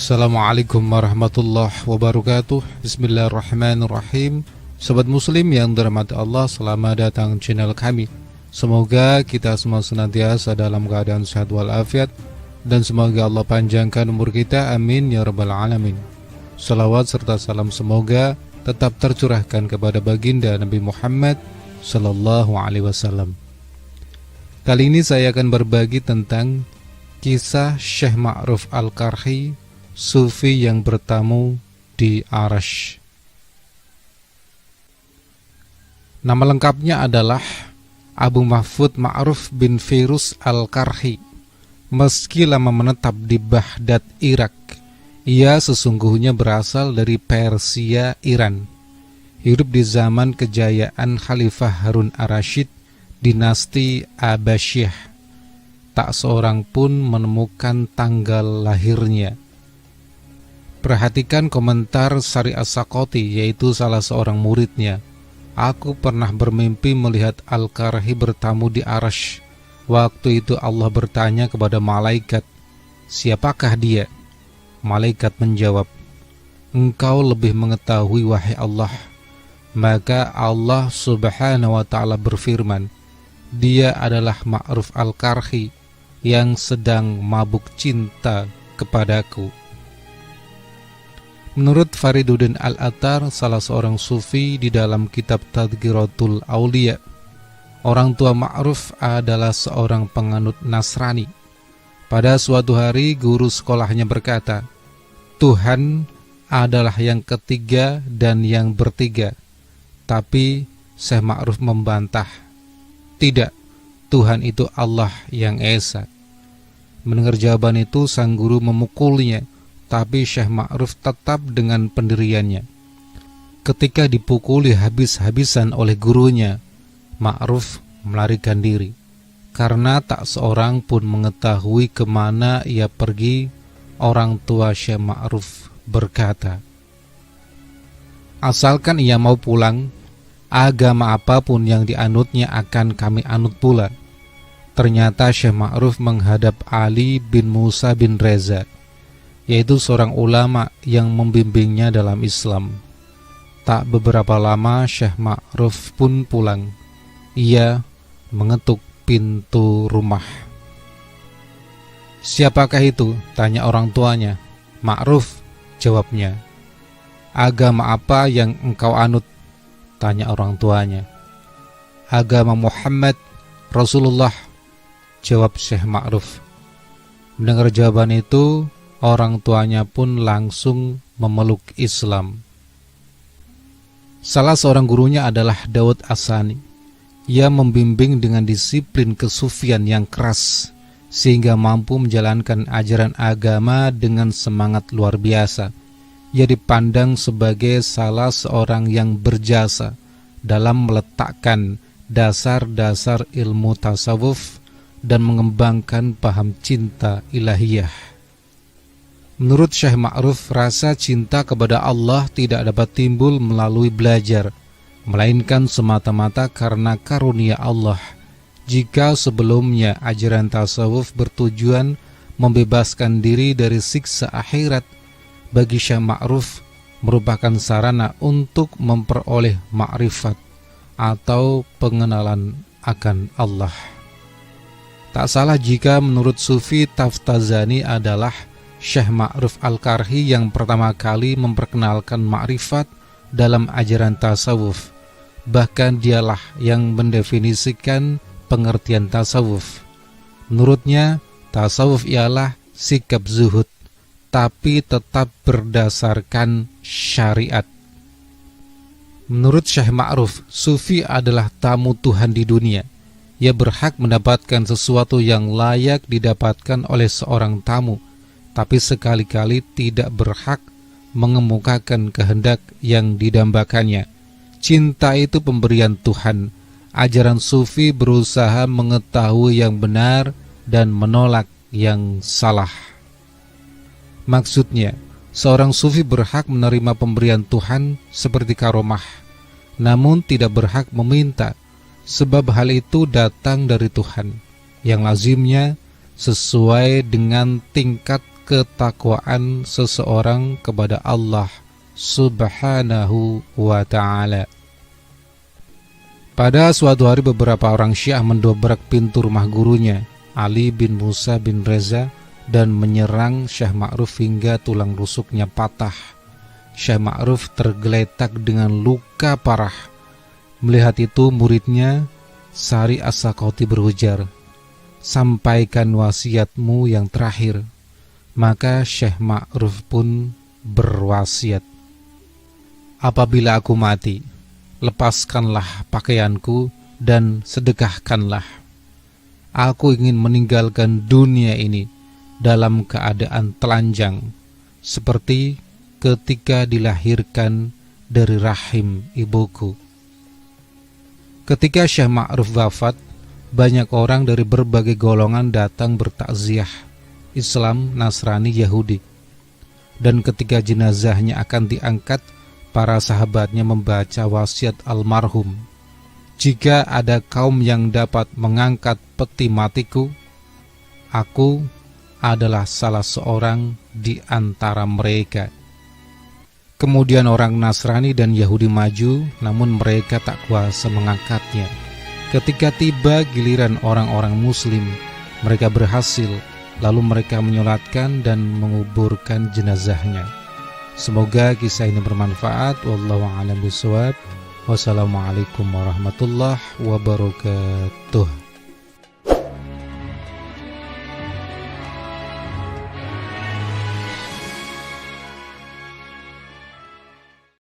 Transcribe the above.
Assalamualaikum warahmatullahi wabarakatuh. Bismillahirrahmanirrahim. Sobat muslim yang dirahmati Allah, selamat datang channel kami. Semoga kita semua senantiasa dalam keadaan sehat walafiat, dan semoga Allah panjangkan umur kita, amin ya rabbal alamin. Salawat serta salam semoga tetap tercurahkan kepada baginda Nabi Muhammad sallallahu alaihi wasallam. Kali ini saya akan berbagi tentang kisah Syekh Ma'ruf Al-Qarhi, Sufi yang bertamu di Arash. Nama lengkapnya adalah Abu Mahfud Ma'ruf bin Firuz Al-Qarhi. Meski lama menetap di Baghdad, Irak, ia sesungguhnya berasal dari Persia, Iran. Hidup di zaman kejayaan Khalifah Harun ar-Rasyid, dinasti Abbasiyah. Tak seorang pun menemukan tanggal lahirnya. Perhatikan komentar Sari As-Sakoti, yaitu salah seorang muridnya. Aku pernah bermimpi melihat Al-Qarhi bertamu di Arash. Waktu itu Allah bertanya kepada malaikat, siapakah dia? Malaikat menjawab, engkau lebih mengetahui wahai Allah. Maka Allah subhanahu wa ta'ala berfirman, dia adalah Ma'ruf Al-Qarhi yang sedang mabuk cinta kepadaku. Menurut Fariduddin Al-Attar, salah seorang sufi, di dalam kitab Tadhkiratul Auliya, orang tua Ma'ruf adalah seorang penganut Nasrani. Pada suatu hari guru sekolahnya berkata, Tuhan adalah yang ketiga dan yang bertiga. Tapi Syekh Ma'ruf membantah, tidak, Tuhan itu Allah yang Esa. Mendengar jawaban itu, sang guru memukulnya, tapi Syekh Ma'ruf tetap dengan pendiriannya. Ketika dipukuli habis-habisan oleh gurunya, Ma'ruf melarikan diri. Karena tak seorang pun mengetahui kemana ia pergi, orang tua Syekh Ma'ruf berkata, asalkan ia mau pulang, agama apapun yang dianutnya akan kami anut pula. Ternyata Syekh Ma'ruf menghadap Ali bin Musa bin Reza, yaitu seorang ulama yang membimbingnya dalam Islam. Tak beberapa lama Syekh Ma'ruf pun pulang. Ia mengetuk pintu rumah. Siapakah itu? Tanya orang tuanya. Ma'ruf, jawabnya. Agama apa yang engkau anut? Tanya orang tuanya. Agama Muhammad Rasulullah, jawab Syekh Ma'ruf. Mendengar jawaban itu, orang tuanya pun langsung memeluk Islam. Salah seorang gurunya adalah Daud As-Sani. Ia membimbing dengan disiplin kesufian yang keras, sehingga mampu menjalankan ajaran agama dengan semangat luar biasa. Ia dipandang sebagai salah seorang yang berjasa dalam meletakkan dasar-dasar ilmu tasawuf dan mengembangkan paham cinta ilahiyah. Menurut Syekh Ma'ruf, rasa cinta kepada Allah tidak dapat timbul melalui belajar, melainkan semata-mata karena karunia Allah. Jika sebelumnya ajaran tasawuf bertujuan membebaskan diri dari siksa akhirat, bagi Syekh Ma'ruf merupakan sarana untuk memperoleh ma'rifat atau pengenalan akan Allah. Tak salah jika menurut Sufi Taftazani adalah Syekh Ma'ruf Al-Qarhi yang pertama kali memperkenalkan ma'rifat dalam ajaran tasawuf. Bahkan dialah yang mendefinisikan pengertian tasawuf. Menurutnya, tasawuf ialah sikap zuhud, tapi tetap berdasarkan syariat. Menurut Syekh Ma'ruf, Sufi adalah tamu Tuhan di dunia. Ia berhak mendapatkan sesuatu yang layak didapatkan oleh seorang tamu, tapi sekali-kali tidak berhak mengemukakan kehendak yang didambakannya. Cinta itu pemberian Tuhan. Ajaran Sufi berusaha mengetahui yang benar dan menolak yang salah. Maksudnya, seorang Sufi berhak menerima pemberian Tuhan seperti karomah, namun tidak berhak meminta, sebab hal itu datang dari Tuhan, yang lazimnya sesuai dengan tingkat ketakwaan seseorang kepada Allah Subhanahu wa ta'ala. Pada suatu hari beberapa orang Syiah mendobrak pintu rumah gurunya, Ali bin Musa bin Reza, dan menyerang Syekh Ma'ruf hingga tulang rusuknya patah. Syekh Ma'ruf tergeletak dengan luka parah. Melihat itu muridnya Sari As-Sakoti berujar, "Sampaikan wasiatmu yang terakhir." Maka Syekh Ma'ruf pun berwasiat, "Apabila aku mati, lepaskanlah pakaianku dan sedekahkanlah. Aku ingin meninggalkan dunia ini dalam keadaan telanjang, seperti ketika dilahirkan dari rahim ibuku." Ketika Syekh Ma'ruf wafat, banyak orang dari berbagai golongan datang bertakziah, Islam, Nasrani, Yahudi. Dan ketika jenazahnya akan diangkat, para sahabatnya membaca wasiat almarhum, "Jika ada kaum yang dapat mengangkat peti matiku, aku adalah salah seorang di antara mereka." Kemudian orang Nasrani dan Yahudi maju, namun mereka tak kuasa mengangkatnya. Ketika tiba giliran orang-orang Muslim, mereka berhasil, lalu mereka menyolatkan dan menguburkan jenazahnya. Semoga kisah ini bermanfaat. Wallahu a'lam bishawab. Wassalamualaikum warahmatullahi wabarakatuh.